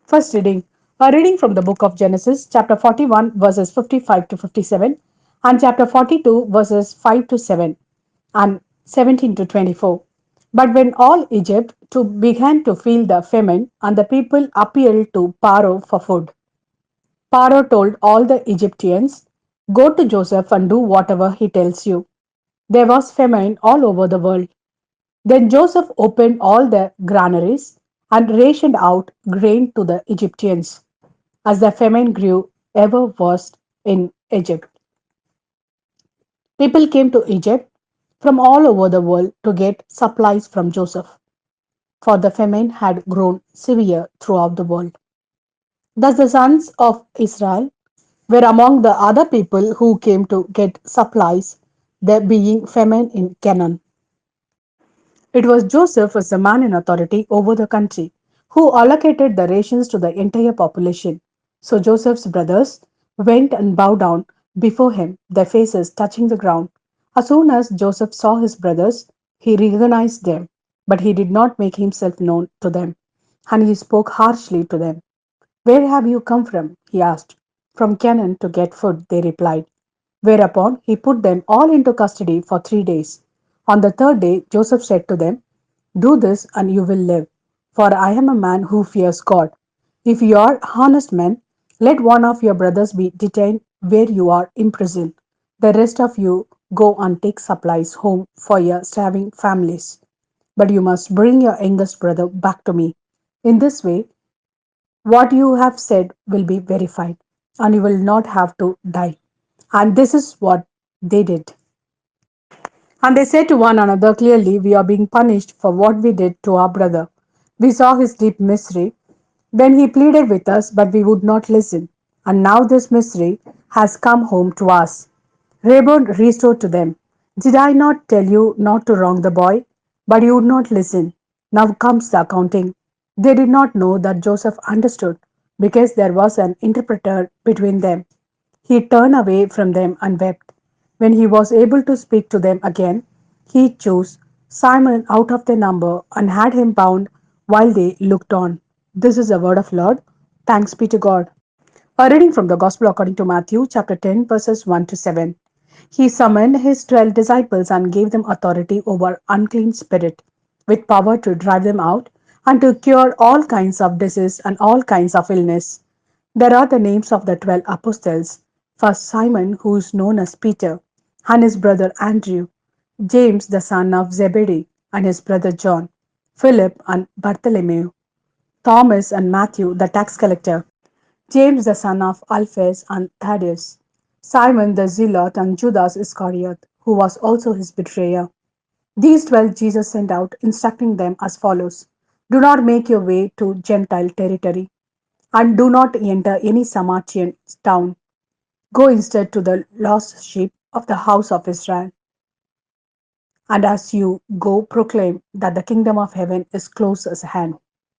First reading. A reading from the book of Genesis, chapter 41, verses 55 to 57, and chapter 42, verses 5 to 7, and 17 to 24. But when all Egypt too began to feel the famine, and the people appealed to Pharaoh for food, Pharaoh told all the Egyptians, "Go to Joseph and do whatever he tells you." There was famine all over the world. Then Joseph opened all the granaries and rationed out grain to the Egyptians. As the famine grew ever worse in Egypt, people came to Egypt from all over the world to get supplies from Joseph, for the famine had grown severe throughout the world. Thus, the sons of Israel were among the other people who came to get supplies, there being famine in Canaan. It was Joseph as the man in authority over the country who allocated the rations to the entire population. So Joseph's brothers went and bowed down before him, their faces touching the ground. As soon as Joseph saw his brothers, he recognized them, but he did not make himself known to them, and he spoke harshly to them. "Where have you come from?" he asked. "From Canaan to get food," they replied. Whereupon he put them all into custody for 3 days. On the third day, Joseph said to them, "Do this and you will live, for I am a man who fears God. If you are honest men, let one of your brothers be detained where you are imprisoned. The rest of you go and take supplies home for your starving families. But you must bring your youngest brother back to me. In this way, what you have said will be verified, and you will not have to die." And this is what they did. And they said to one another, "Clearly, we are being punished for what we did to our brother. We saw his deep misery. Then he pleaded with us, but we would not listen. And now this misery has come home to us." Reuben restored to them, "Did I not tell you not to wrong the boy? But you would not listen. Now comes the accounting." They did not know that Joseph understood, because there was an interpreter between them. He turned away from them and wept. When he was able to speak to them again, he chose Simon out of their number and had him bound while they looked on. This is the word of Lord. Thanks be to God. A reading from the Gospel according to Matthew, chapter 10, verses 1 to 7. He summoned his 12 disciples and gave them authority over unclean spirit, with power to drive them out and to cure all kinds of disease and all kinds of illness. There are the names of the 12 apostles. First Simon, who is known as Peter, and his brother Andrew, James the son of Zebedee and his brother John, Philip and Bartholomew, Thomas and Matthew the tax collector, James the son of Alphaeus and Thaddeus, Simon the zealot and Judas Iscariot, who was also his betrayer. These 12 Jesus sent out, instructing them as follows: "Do not make your way to Gentile territory, and do not enter any Samaritan town. Go instead to the lost sheep of the house of Israel. And as you go, proclaim that the kingdom of heaven is close at hand."